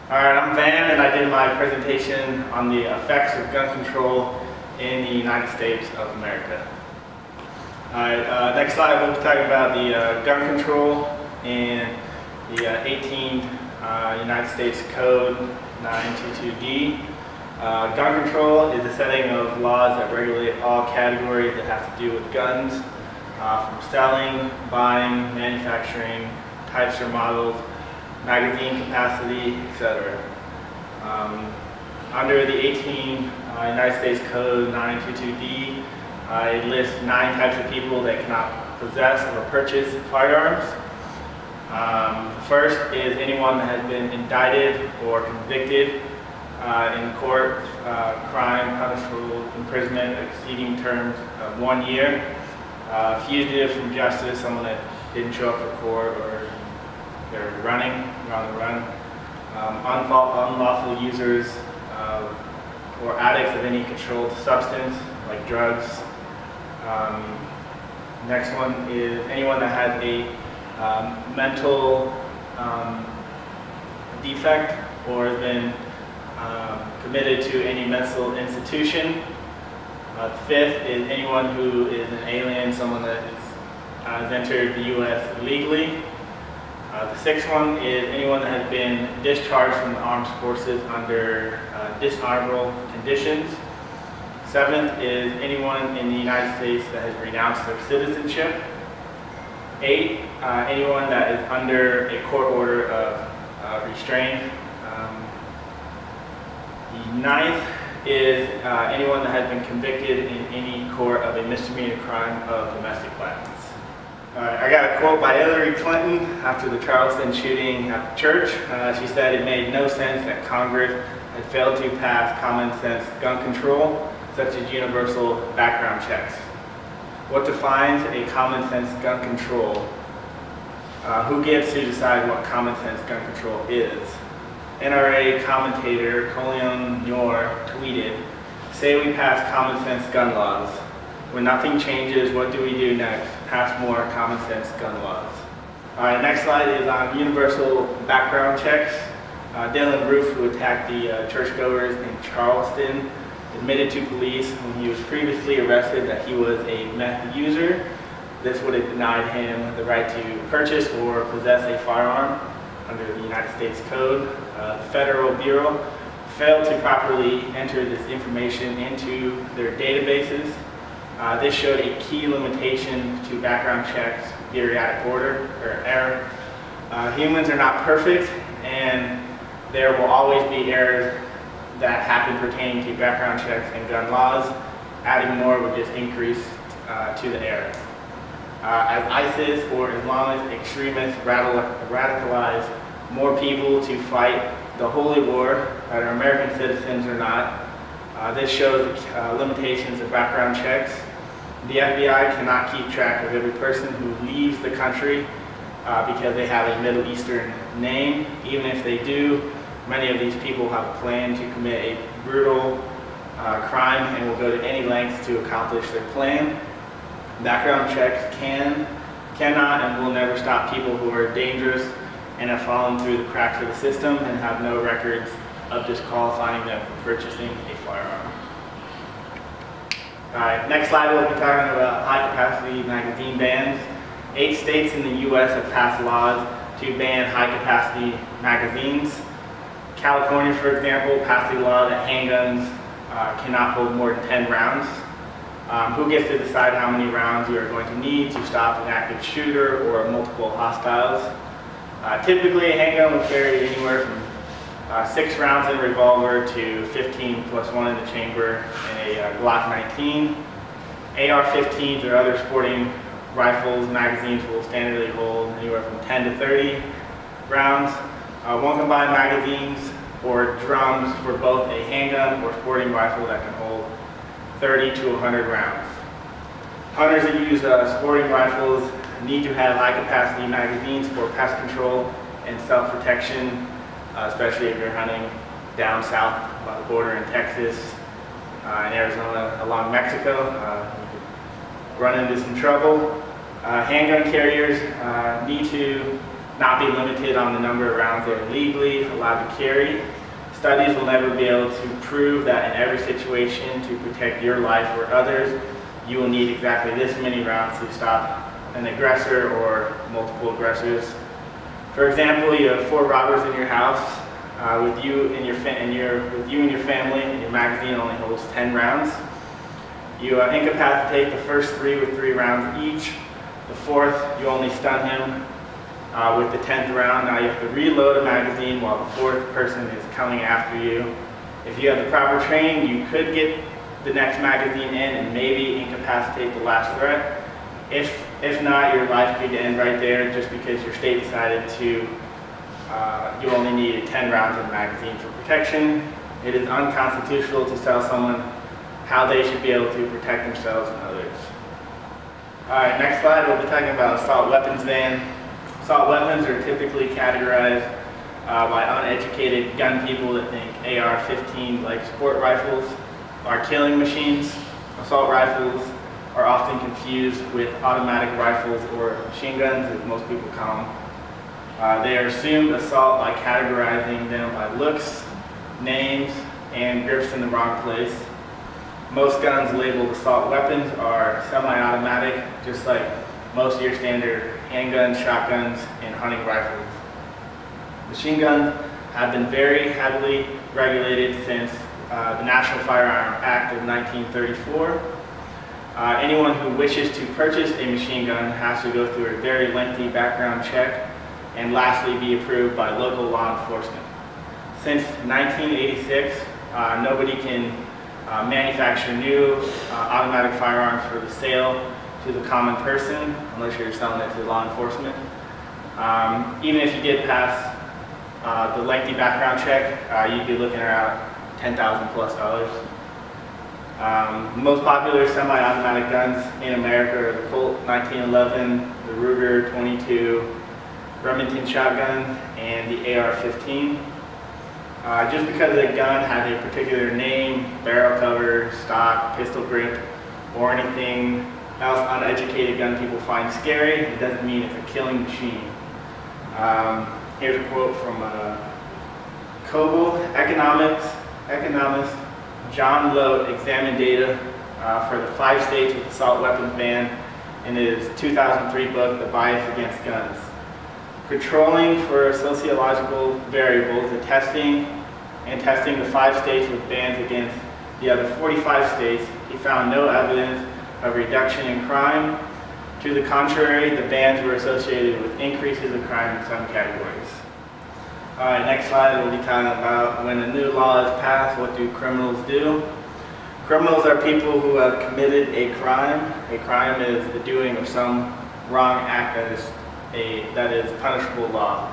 Alright, I'm Van, and I did my presentation on the effects of gun control in the United States of America. Alright, next slide we'll be talking about the gun control in the 18 United States Code 922D. Gun control is a setting of laws that regulate all categories that have to do with guns, from selling, buying, manufacturing, types or models, magazine capacity, etc. Under the 18 United States Code 922D, it lists 9 types of people that cannot possess or purchase firearms. First is anyone that has been indicted or convicted in court, crime, punishable imprisonment exceeding terms of 1 year, fugitive from justice, someone that didn't show up for court or they're on the run, unlawful users or addicts of any controlled substance like drugs. Next one is anyone that has a mental defect or has been committed to any mental institution. The fifth is anyone who is an alien, someone that has entered the U.S. illegally. The sixth one is anyone that has been discharged from the armed forces under dishonorable conditions. Seventh is anyone in the United States that has renounced their citizenship. 8, anyone that is under a court order of restraint. The ninth is anyone that has been convicted in any court of a misdemeanor crime of domestic violence. I got a quote by Hillary Clinton after the Charleston shooting at the church. She said it made no sense that Congress had failed to pass common sense gun control, such as universal background checks. What defines a common sense gun control? Who gets to decide what common sense gun control is? NRA commentator Colin Noor tweeted, "Say we pass common sense gun laws. When nothing changes, what do we do next? Pass more common sense gun laws." Alright, next slide is on universal background checks. Dylan Roof, who attacked the churchgoers in Charleston, admitted to police when he was previously arrested that he was a meth user. This would have denied him the right to purchase or possess a firearm under the United States Code. The Federal Bureau failed to properly enter this information into their databases. This showed a key limitation to background checks, periodic order or error. Humans are not perfect, and there will always be errors that happen pertaining to background checks and gun laws. Adding more would just increase to the error. As ISIS or Islamist extremists radicalize more people to fight the holy war, whether American citizens or not, this shows the limitations of background checks. The FBI cannot keep track of every person who leaves the country because they have a Middle Eastern name. Even if they do, many of these people have a plan to commit a brutal crime and will go to any lengths to accomplish their plan. Background checks cannot, and will never stop people who are dangerous and have fallen through the cracks of the system and have no records of disqualifying them from purchasing a firearm. Alright, next slide we'll be talking about high-capacity magazine bans. 8 states in the U.S. have passed laws to ban high-capacity magazines. California, for example, passed a law that handguns cannot hold more than 10 rounds. Who gets to decide how many rounds you are going to need to stop an active shooter or multiple hostiles? Typically, a handgun will carry anywhere from 6 rounds in a revolver to 15 plus 1 in the chamber in a Glock 19. AR-15s or other sporting rifles magazines will standardly hold anywhere from 10 to 30 rounds. One combined magazines or drums for both a handgun or sporting rifle that can hold 30 to 100 rounds. Hunters that use sporting rifles need to have high-capacity magazines for pest control and self-protection, especially if you're hunting down south by the border in Texas and Arizona along Mexico. You could run into some trouble. Handgun carriers need to not be limited on the number of rounds they're legally allowed to carry. Studies will never be able to prove that in every situation to protect your life or others, you will need exactly this many rounds to stop an aggressor or multiple aggressors. For example, you have 4 robbers in your house. With you and your family, and your magazine only holds 10 rounds. You incapacitate the first 3 with 3 rounds each. The 4th, you only stun him with the 10th round. Now you have to reload a magazine while the 4th person is coming after you. If you have the proper training, you could get the next magazine in and maybe incapacitate the last threat. If not, your life could end right there just because your state decided to you only needed 10 rounds of the magazine for protection. It is unconstitutional to tell someone how they should be able to protect themselves and others. Alright, next slide, we'll be talking about assault weapons ban. Assault weapons are typically categorized by uneducated gun people that think AR-15, like sport rifles, are killing machines. Assault rifles are often confused with automatic rifles or machine guns, as most people call them. They are assumed assault by categorizing them by looks, names, and grips in the wrong place. Most guns labeled assault weapons are semi-automatic, just like most of your standard handguns, shotguns, and hunting rifles. Machine guns have been very heavily regulated since the National Firearm Act of 1934. Anyone who wishes to purchase a machine gun has to go through a very lengthy background check and lastly be approved by local law enforcement. Since 1986, nobody can manufacture new automatic firearms for the sale to the common person unless you're selling it to law enforcement. Even if you did pass the lengthy background check, you'd be looking around $10,000 plus. Most popular semi-automatic guns in America are the Colt 1911, the Ruger 22, Remington shotgun, and the AR-15. Just because a gun has a particular name, barrel cover, stock, pistol grip, or anything else uneducated gun people find scary, it doesn't mean it's a killing machine. Here's a quote from Coble economist John Lowe examined data for the 5 states with assault weapons ban in his 2003 book, The Bias Against Guns. Controlling for sociological variables, and testing the 5 states with bans against the other 45 states, he found no evidence of reduction in crime. To the contrary, the bans were associated with increases of crime in some categories. All right, next slide, we'll be talking about when a new law is passed, what do criminals do? Criminals are people who have committed a crime. A crime is the doing of some wrong act that is punishable law.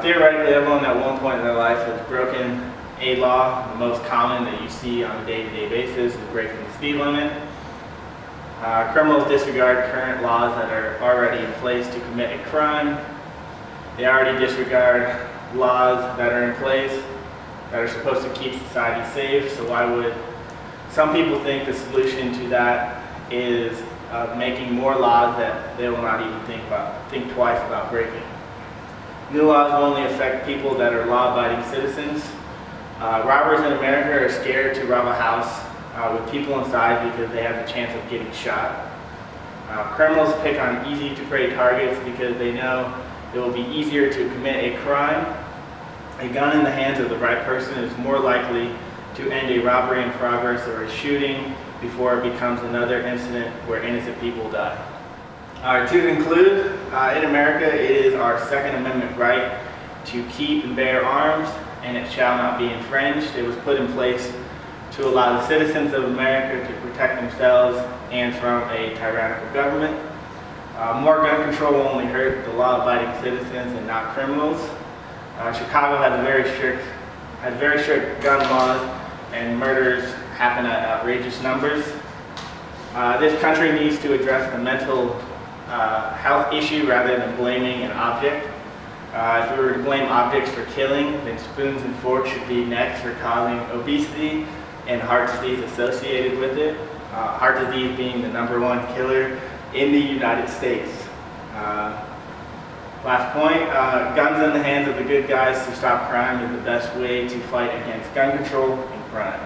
Theoretically, everyone at one point in their life has broken a law. The most common that you see on a day-to-day basis is breaking the speed limit. Criminals disregard current laws that are already in place to commit a crime. They already disregard laws that are in place that are supposed to keep society safe, so why would some people think the solution to that is making more laws that they will not even think twice about breaking. New laws will only affect people that are law-abiding citizens. Robbers in America are scared to rob a house with people inside because they have the chance of getting shot. Criminals pick on easy-to-prey targets because they know it will be easier to commit a crime. A gun in the hands of the right person is more likely to end a robbery in progress or a shooting before it becomes another incident where innocent people die. To conclude, in America it is our Second Amendment right to keep and bear arms, and it shall not be infringed. It was put in place to allow the citizens of America to protect themselves and from a tyrannical government. More gun control will only hurt the law-abiding citizens and not criminals. Chicago has very strict gun laws, and murders happen at outrageous numbers. This country needs to address the mental health issue rather than blaming an object. If we were to blame objects for killing, then spoons and forks should be next for causing obesity and heart disease associated with it. Heart disease being the #1 killer in the United States. Last point, guns in the hands of the good guys to stop crime is the best way to fight against gun control and crime.